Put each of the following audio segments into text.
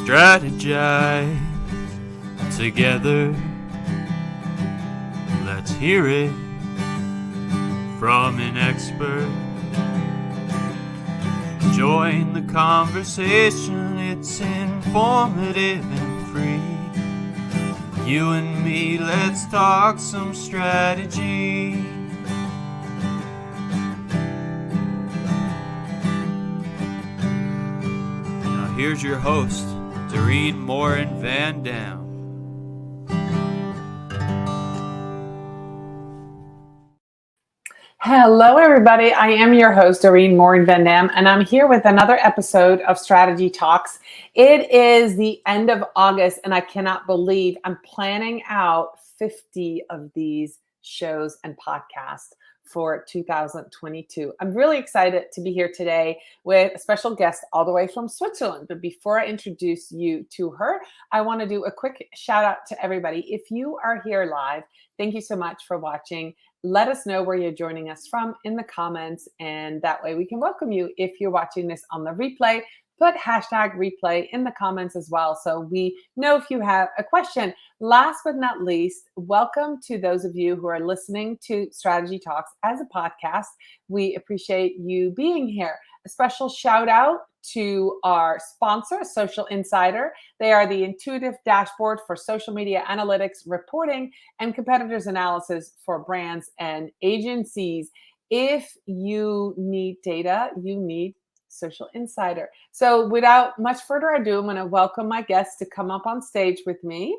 strategize together. Let's hear it from an expert. Join the conversation, it's informative and free. You and me, let's talk some strategy. Now here's your host, Dorien Morin-van. Hello, everybody. I am your host, Dorien Morin-van, and I'm here with another episode of Strategy Talks. It is the end of August, and I cannot believe I'm planning out 50 of these shows and podcasts for 2022. I'm really excited to be here today with a special guest all the way from Switzerland. But before I introduce you to her, I want to do a quick shout out to everybody. If you are here live, thank you so much for watching. Let us know where you're joining us from in the comments, and that way we can welcome you. If you're watching this on the replay, put hashtag replay in the comments as well, so we know if you have a question. Last but not least, welcome to those of you who are listening to Strategy Talks as a podcast. We appreciate you being here. A special shout out to our sponsor, Social Insider. They are the intuitive dashboard for social media analytics, reporting, and competitors analysis for brands and agencies. If you need data, you need Social Insider. So without much further ado, I'm going to welcome my guest to come up on stage with me.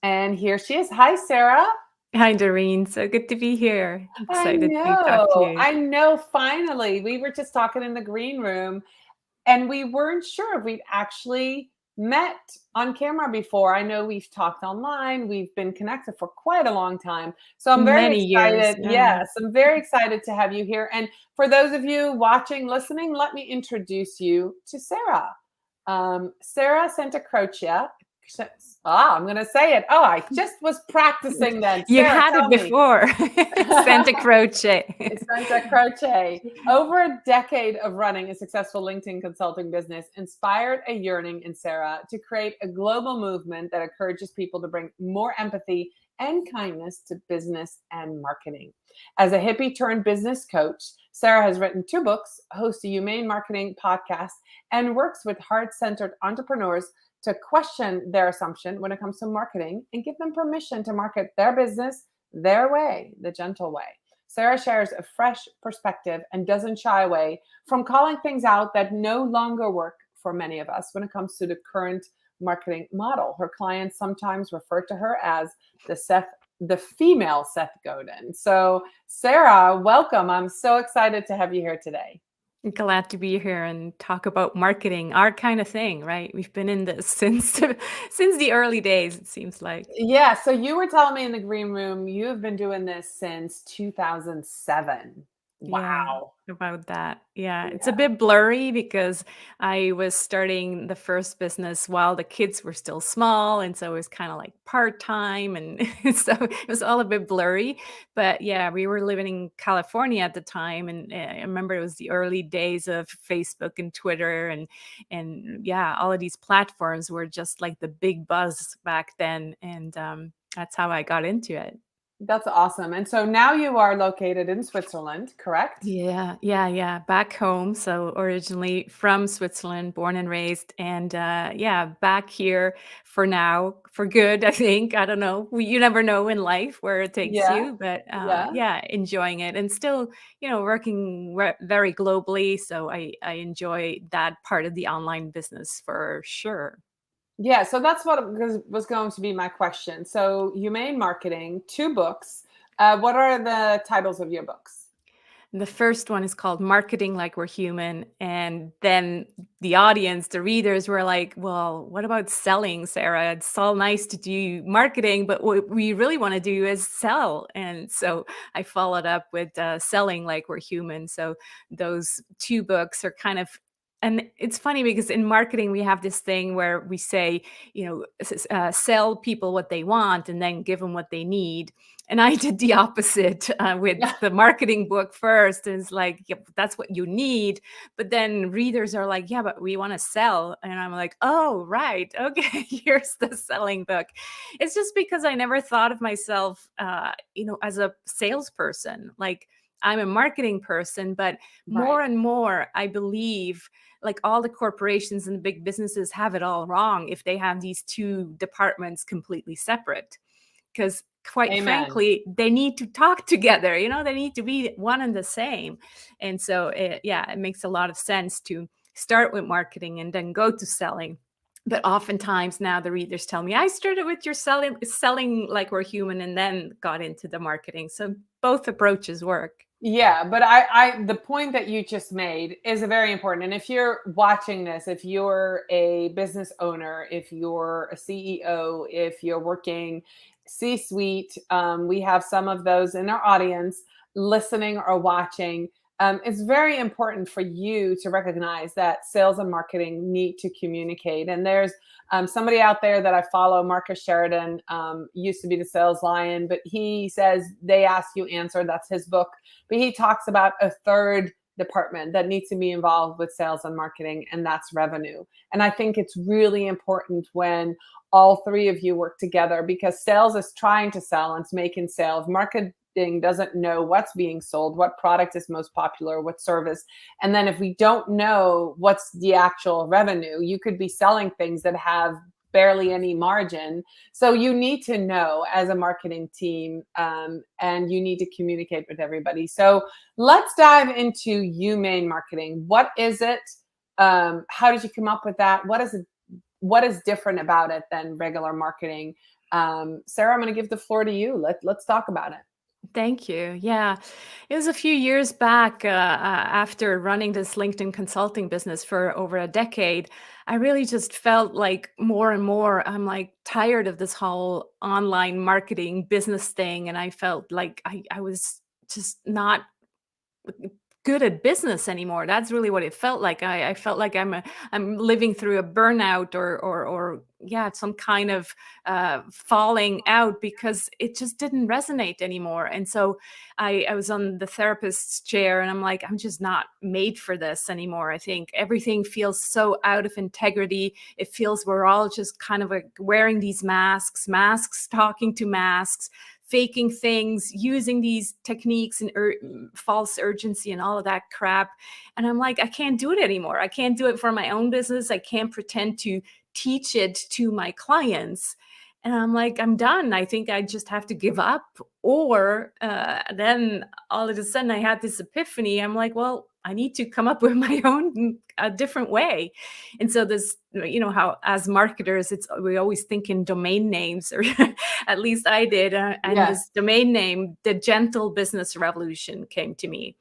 And here she is. Hi, Sarah. Hi, Doreen. So good to be here. Excited to talk to you. I know. Finally, we were just talking in the green room, and we weren't sure if we'd actually met on camera before. I know we've talked online. We've been connected for quite a long time. So I'm very excited. Yes, I'm very excited to have you here. And for those of you watching, listening, let me introduce you to Sarah. Sarah Santacroce. I'm going to say it. Oh, I just was practicing then. You had it before. Santacroce. Santacroce. Over a decade of running a successful LinkedIn consulting business inspired a yearning in Sarah to create a global movement that encourages people to bring more empathy and kindness to business and marketing. As a hippie turned business coach, Sarah has written 2 books, hosts a Humane Marketing podcast, and works with heart-centered entrepreneurs to question their assumption when it comes to marketing and give them permission to market their business their way, the gentle way. Sarah shares a fresh perspective and doesn't shy away from calling things out that no longer work for many of us when it comes to the current marketing model. Her clients sometimes refer to her as the female Seth Godin. So Sarah, welcome. I'm so excited to have you here today. Glad to be here and talk about marketing, our kind of thing, right? We've been in this since the early days, it seems like. Yeah. So you were telling me in the green room, you have been doing this since 2007. Wow. Yeah, about that. Yeah, it's a bit blurry because I was starting the first business while the kids were still small. And so it was kind of like part-time. And so it was all a bit blurry. But yeah, we were living in California at the time. And I remember it was the early days of Facebook and Twitter. And yeah, all of these platforms were just like the big buzz back then. And that's how I got into it. That's awesome. And so now you are located in Switzerland, correct? Yeah. Back home. So originally from Switzerland, born and raised, and back here for now, for good, I think. I don't know. You never know in life where it takes you, but enjoying it and still, working very globally. So I enjoy that part of the online business for sure. Yeah, so that's what was going to be my question. So Humane Marketing, 2 books. What are the titles of your books? The first one is called Marketing Like We're Human. And then the audience, the readers were like, well, what about selling, Sarah? It's all nice to do marketing, but what we really want to do is sell. And so I followed up with Selling Like We're Human. So those 2 books are kind of, and it's funny because in marketing, we have this thing where we say, sell people what they want and then give them what they need. And I did the opposite with Yeah. the marketing book first. And it's like, yeah, that's what you need. But then readers are like, yeah, but we want to sell. And I'm like, oh, right. Okay, here's the selling book. It's just because I never thought of myself, as a salesperson. Like, I'm a marketing person, but Right. more and more, I believe like all the corporations and the big businesses have it all wrong if they have these two departments completely separate. Because quite Amen. frankly, they need to talk together, they need to be one and the same. And so, it makes a lot of sense to start with marketing and then go to selling. But oftentimes now the readers tell me, I started with your selling like we're human and then got into the marketing. So both approaches work. Yeah, but the point that you just made is a very important. And if you're watching this, if you're a business owner, if you're a CEO, if you're working C-suite, we have some of those in our audience listening or watching. It's very important for you to recognize that sales and marketing need to communicate. And there's somebody out there that I follow, Marcus Sheridan, used to be the sales lion, but he says they ask you answer. That's his book. But he talks about a third department that needs to be involved with sales and marketing, and that's revenue. And I think it's really important when all three of you work together, because sales is trying to sell and it's making sales. Marketing doesn't know what's being sold, what product is most popular, what service. And then if we don't know what's the actual revenue, you could be selling things that have barely any margin. So you need to know as a marketing team, and you need to communicate with everybody. So let's dive into Humane Marketing. What is it? How did you come up with that? What is it? What is different about it than regular marketing? Sarah, I'm going to give the floor to you. Let's talk about it. Thank you. Yeah. It was a few years back after running this LinkedIn consulting business for over a decade. I really just felt like more and more, I'm like tired of this whole online marketing business thing. And I felt like I was just not good at business anymore. That's really what it felt like. I felt like I'm living through a burnout or yeah, some kind of falling out because it just didn't resonate anymore. And so I was on the therapist's chair and I'm like, I'm just not made for this anymore. I think everything feels so out of integrity. It feels we're all just kind of like wearing these masks talking to masks, faking things, using these techniques and false urgency and all of that crap. And I'm like, I can't do it anymore. I can't do it for my own business. I can't pretend to teach it to my clients. And I'm like, I'm done. I think I just have to give up. Or then all of a sudden I had this epiphany. I'm like, well, I need to come up with my own a different way. And so this, how as marketers, we always think in domain names, or at least I did. And Yes. this domain name, the Gentle Business Revolution, came to me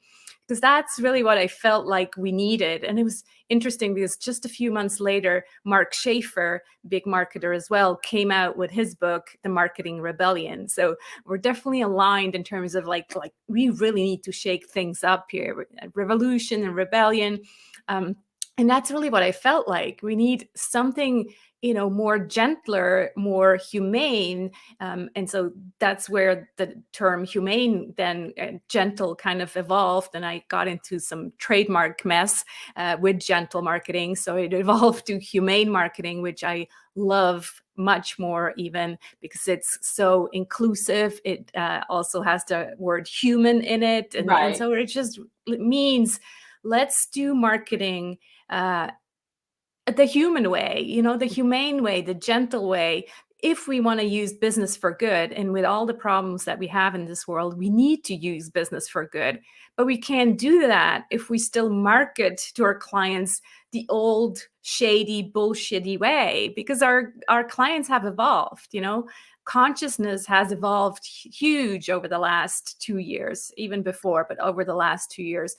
because that's really what I felt like we needed. And it was interesting because just a few months later, Mark Schaefer, big marketer as well, came out with his book, The Marketing Rebellion. So we're definitely aligned in terms of like we really need to shake things up here. Revolution and rebellion. And that's really what I felt like. We need something, more gentler, more humane. And so that's where the term humane, then gentle, kind of evolved. And I got into some trademark mess with gentle marketing. So it evolved to humane marketing, which I love much more, even because it's so inclusive. It also has the word human in it. And Right. so it means let's do marketing the human way, the humane way, the gentle way. If we want to use business for good, and with all the problems that we have in this world, we need to use business for good. But we can't do that if we still market to our clients the old, shady, bullshitty way, because our clients have evolved, Consciousness has evolved huge over the last 2 years, even before, but over the last 2 years.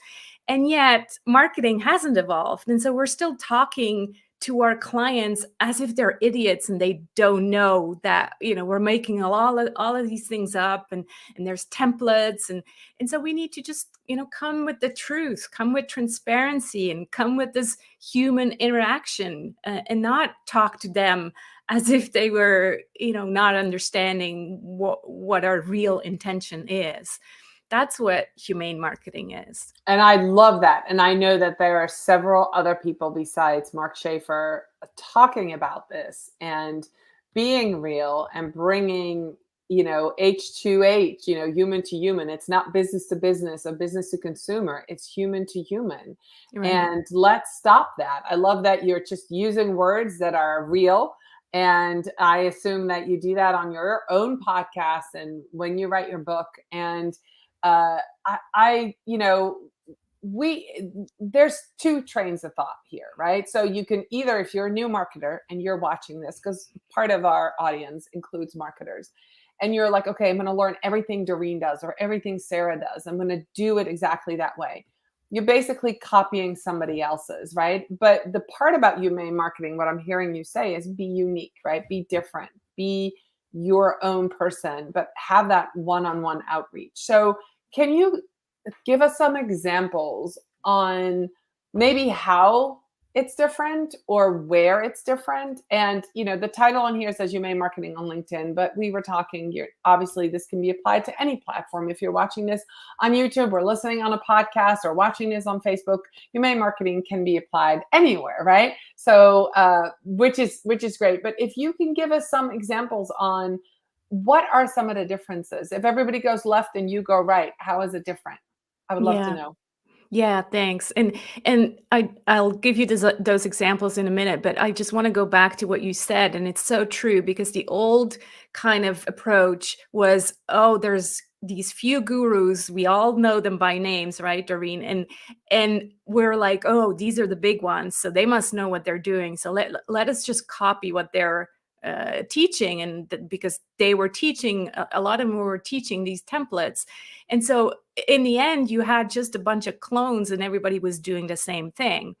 And yet marketing hasn't evolved. And so we're still talking to our clients as if they're idiots and they don't know that, we're making all of these things up, and there's templates. And so we need to just, come with the truth, come with transparency, and come with this human interaction, and not talk to them as if they were, not understanding what our real intention is. That's what humane marketing is. And I love that. And I know that there are several other people besides Mark Schaefer talking about this and being real and bringing, H2H, human to human. It's not business to business or business to consumer. It's human to human. Right. And let's stop that. I love that you're just using words that are real. And I assume that you do that on your own podcast and when you write your book. And there's two trains of thought here, right? So you can either, if you're a new marketer and you're watching this, because part of our audience includes marketers, and you're like, okay, I'm going to learn everything Dorien does or everything Sarah does. I'm going to do it exactly that way. You're basically copying somebody else's, right? But the part about humane marketing, what I'm hearing you say is be unique, right? Be different, be your own person, but have that one-on-one outreach. So can you give us some examples on maybe how it's different or where it's different? And, the title on here says Humane Marketing on LinkedIn, but we were talking, obviously this can be applied to any platform. If you're watching this on YouTube or listening on a podcast or watching this on Facebook, humane marketing can be applied anywhere, right? So, which is great. But if you can give us some examples on what are some of the differences? If everybody goes left and you go right, how is it different? I would love to know. Yeah, thanks. And I'll give you those examples in a minute, but I just want to go back to what you said, and it's so true because the old kind of approach was, oh, there's these few gurus, we all know them by names, right, Dorien? And we're like, oh, these are the big ones, so they must know what they're doing. So let us just copy what they're teaching, and because they were teaching, a lot of them were teaching these templates, and so in the end you had just a bunch of clones and everybody was doing the same thing.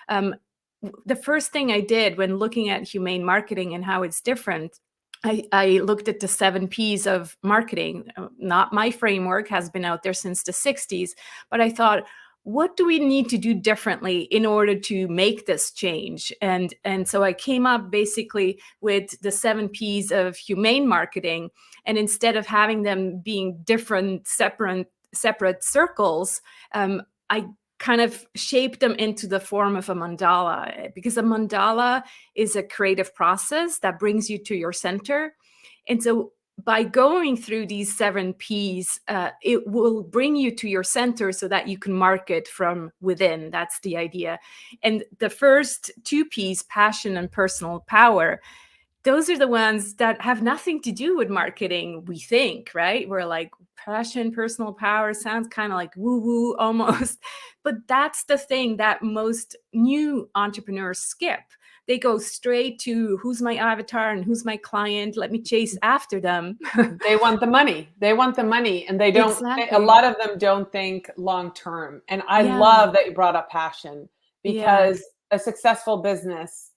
The first thing I did when looking at humane marketing and how it's different, I looked at the 7 Ps of marketing. Not my framework, has been out there since the 60s, but I thought, what do we need to do differently in order to make this change? And so I came up basically with the 7 Ps of humane marketing. And instead of having them being different, separate circles, I kind of shaped them into the form of a mandala, because a mandala is a creative process that brings you to your center. And so by going through these 7 Ps, it will bring you to your center so that you can market from within. That's the idea. And the first 2 Ps, passion and personal power, those are the ones that have nothing to do with marketing, we think, right? We're like, passion, personal power sounds kind of like woo-woo almost. But that's the thing that most new entrepreneurs skip. They go straight to who's my avatar and who's my client. Let me chase after them. They want the money. And they don't, Exactly. a lot of them don't think long-term. And I love that you brought up passion, because a successful business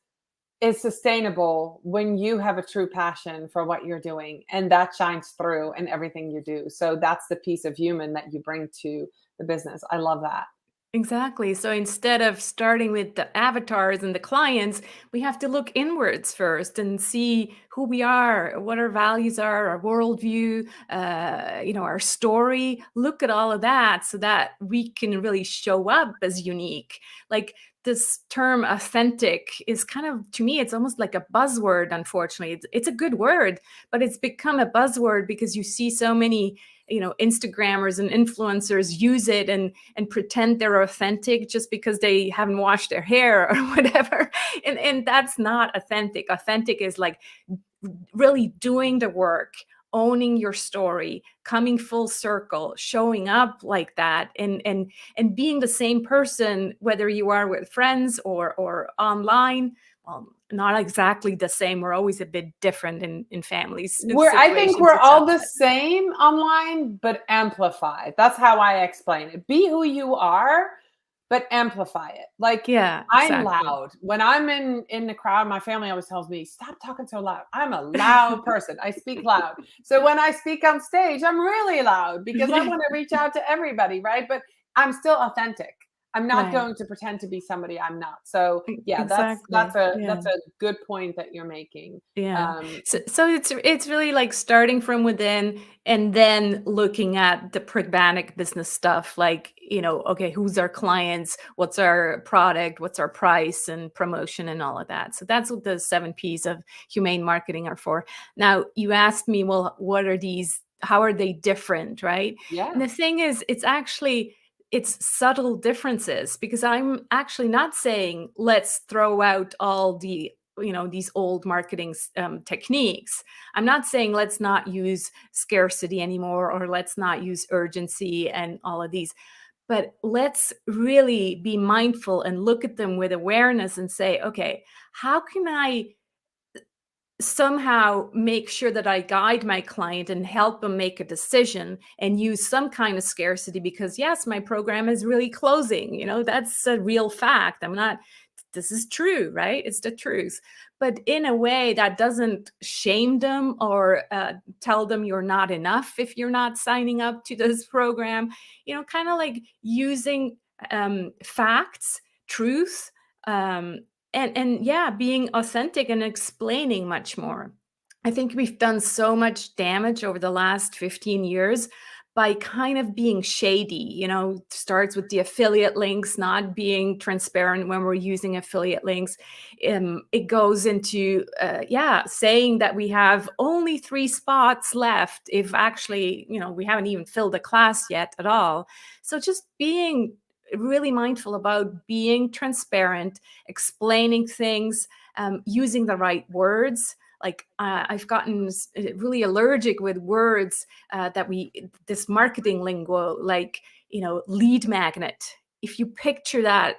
is sustainable when you have a true passion for what you're doing, and that shines through in everything you do. So that's the piece of human that you bring to the business. I love that. Exactly. So instead of starting with the avatars and the clients, we have to look inwards first and see who we are, what our values are, our worldview, our story. Look at all of that so that we can really show up as unique. Like this term authentic is kind of, to me, it's almost like a buzzword, unfortunately. It's a good word, but it's become a buzzword because you see so many Instagrammers and influencers use it and pretend they're authentic just because they haven't washed their hair or whatever. And that's not authentic. Authentic is like really doing the work, owning your story, coming full circle, showing up like that, and being the same person, whether you are with friends or online. Not exactly the same. We're always a bit different in families. I think we're all the same online, but amplified. That's how I explain it. Be who you are, but amplify it. Like, yeah, I'm loud. When I'm in the crowd, my family always tells me, stop talking so loud. I'm a loud person. I speak loud. So when I speak on stage, I'm really loud because I want to reach out to everybody, right? But I'm still authentic. I'm not Right. going to pretend to be somebody I'm not. So yeah, Exactly. Yeah. that's a good point that you're making. Yeah. Um, So it's really like starting from within and then looking at the pragmatic business stuff like, okay, who's our clients, what's our product, what's our price and promotion and all of that. So that's what the 7 Ps of humane marketing are for. Now, you asked me, well, what are these? How are they different, right? And yeah, the thing is, it's subtle differences because I'm actually not saying let's throw out all the these old marketing techniques. I'm not saying let's not use scarcity anymore or let's not use urgency and all of these, but let's really be mindful and look at them with awareness and say, okay, how can I somehow make sure that I guide my client and help them make a decision and use some kind of scarcity because yes, my program is really closing. That's a real fact. This is true, right? It's the truth. But in a way that doesn't shame them or tell them you're not enough if you're not signing up to this program, kind of like using facts, truth, um, and yeah, being authentic and explaining much more. I think we've done so much damage over the last 15 years by kind of being shady. Starts with the affiliate links, not being transparent when we're using affiliate links. It goes into yeah, saying that we have only 3 spots left if actually we haven't even filled a class yet at all. So just being really mindful about being transparent, explaining things, using the right words. Like I've gotten really allergic with words this marketing lingo, like, lead magnet. If you picture that,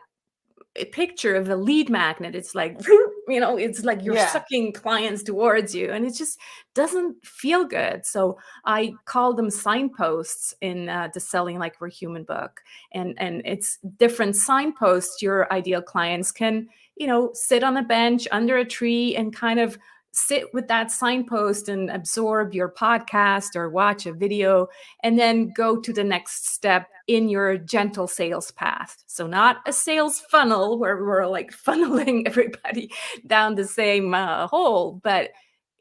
a picture of a lead magnet, it's like, it's like you're yeah. sucking clients towards you and it just doesn't feel good. So I call them signposts in the Selling Like We're Human book. And it's different signposts. Your ideal clients can, sit on a bench under a tree and kind of sit with that signpost and absorb your podcast or watch a video and then go to the next step in your gentle sales path. So not a sales funnel where we're like funneling everybody down the same hole, but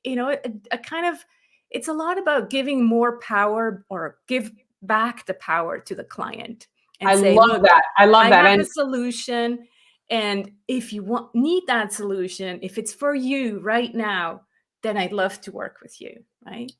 a kind of, it's a lot about giving more power or give back the power to the client and I say, love look, that. I love I that. have a And solution. And if you need that solution, if it's for you right now, then I'd love to work with you. Right.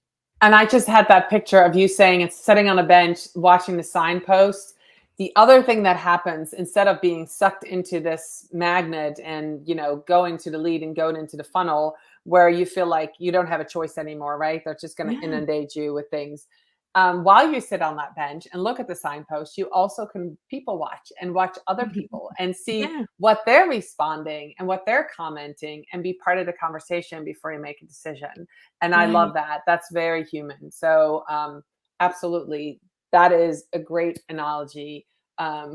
I just had that picture of you saying it's sitting on a bench watching the signpost. The other thing that happens instead of being sucked into this magnet and, going to the lead and going into the funnel where you feel like you don't have a choice anymore, right? They're just going to Yeah. inundate you with things. While you sit on that bench and look at the signpost, you also can people watch and watch other people and see Yeah. what they're responding and what they're commenting and be part of the conversation before you make a decision. And I Right. love that. That's very human. So, absolutely, that is a great analogy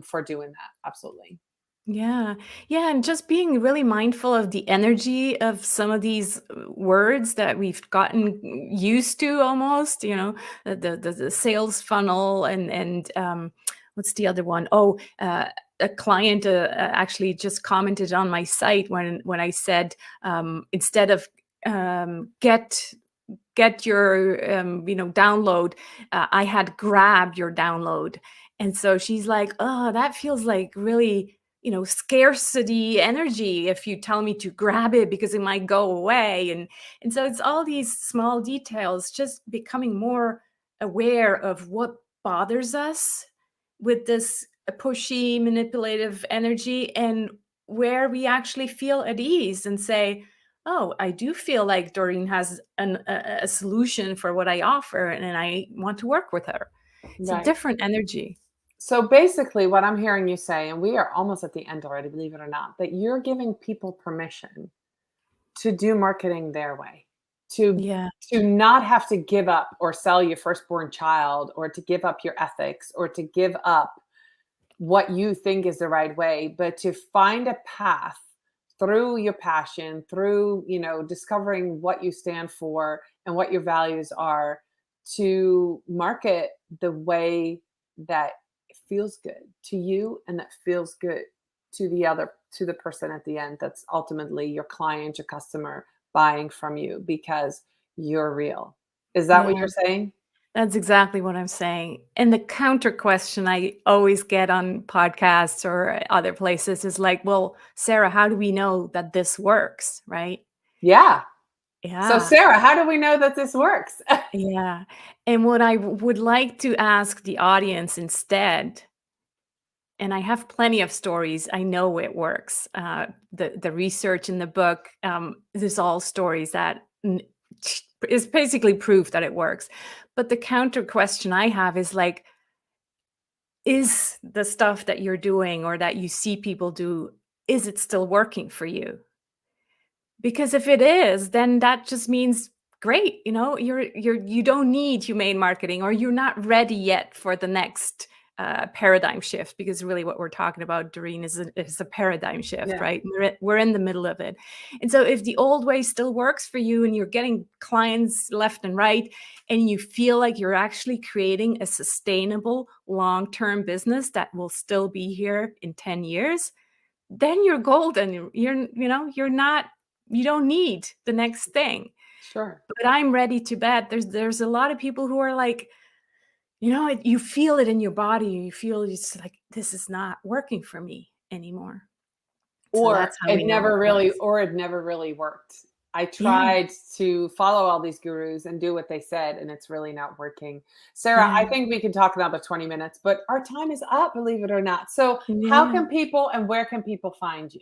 for doing that. Absolutely. Yeah. Yeah. And just being really mindful of the energy of some of these words that we've gotten used to almost, the sales funnel and what's the other one? Oh, a client actually just commented on my site when I said instead of get your download, I had grab your download. And so she's like, oh, that feels like really scarcity energy if you tell me to grab it because it might go away. And so it's all these small details, just becoming more aware of what bothers us with this pushy manipulative energy and where we actually feel at ease and say, oh, I do feel like Doreen has a solution for what I offer and I want to work with her. It's a Right. different energy. So basically, what I'm hearing you say, and we are almost at the end already, believe it or not, that you're giving people permission to do marketing their way, to Yeah. to not have to give up or sell your firstborn child, or to give up your ethics, or to give up what you think is the right way, but to find a path through your passion, through, discovering what you stand for and what your values are, to market the way that feels good to you and that feels good to the person at the end that's ultimately your client, your customer buying from you because you're real. Is that what Yeah. you're saying? That's exactly what I'm saying. And the counter question I always get on podcasts or other places is like, well, Sarah, how do we know that this works? Right? Yeah. So Yeah. Sarah, how do we know that this works? Yeah. And what I would like to ask the audience instead, and I have plenty of stories. I know it works. The research in the book is all stories that is basically proof that it works. But the counter question I have is like, is the stuff that you're doing or that you see people do, is it still working for you? Because if it is, then that just means great, you don't need humane marketing, or you're not ready yet for the next paradigm shift. Because really, what we're talking about, Doreen, is a paradigm shift, Yeah, right? We're in the middle of it, and so if the old way still works for you, and you're getting clients left and right, and you feel like you're actually creating a sustainable long-term business that will still be here in 10 years, then you're golden. You're not, you don't need the next thing. sure. But I'm ready to bet there's a lot of people who are like, you feel it in your body. You feel it's like, this is not working for me anymore. So Or that's how we know it it never really worked. I works. tried to follow all these gurus and do what they said, and it's really not working. Sarah, Yeah. I think we can talk another 20 minutes, but our time is up, believe it or not. So how Yeah. can people and where can people find you?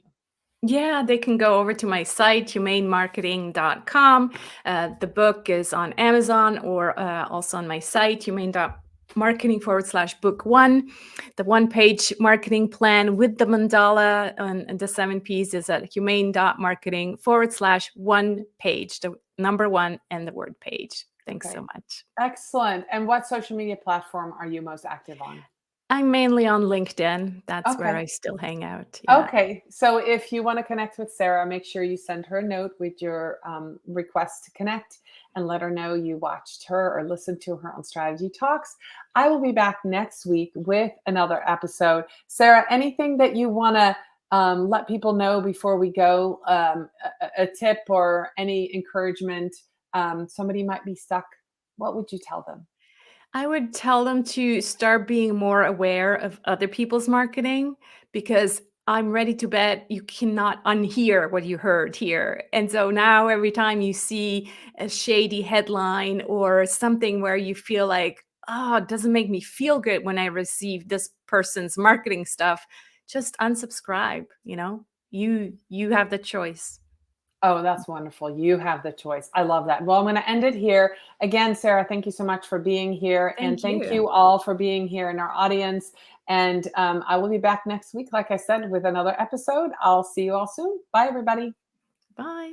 Yeah, they can go over to my site, humanemarketing.com. The book is on Amazon, or also on my site, humane.marketing/book one. The one-page marketing plan with the mandala and the 7 Ps is at humane.marketing/one page, the number one and the word page. Thanks Okay. so much. Excellent. And what social media platform are you most active on? I'm mainly on LinkedIn. That's where Okay. I still hang out. Yeah. Okay, so if you want to connect with Sarah, make sure you send her a note with your request to connect and let her know you watched her or listened to her on Strategy Talks. I will be back next week with another episode. Sarah, anything that you want to let people know before we go? A tip or any encouragement? Somebody might be stuck. What would you tell them? I would tell them to start being more aware of other people's marketing, because I'm ready to bet you cannot unhear what you heard here. And so now every time you see a shady headline or something where you feel like, oh, it doesn't make me feel good when I receive this person's marketing stuff, just unsubscribe, you have the choice. Oh, that's wonderful. You have the choice. I love that. Well, I'm going to end it here. Again, Sarah, thank you so much for being here. And Thank thank you. you all for being here in our audience. And I will be back next week, like I said, with another episode. I'll see you all soon. Bye, everybody. Bye.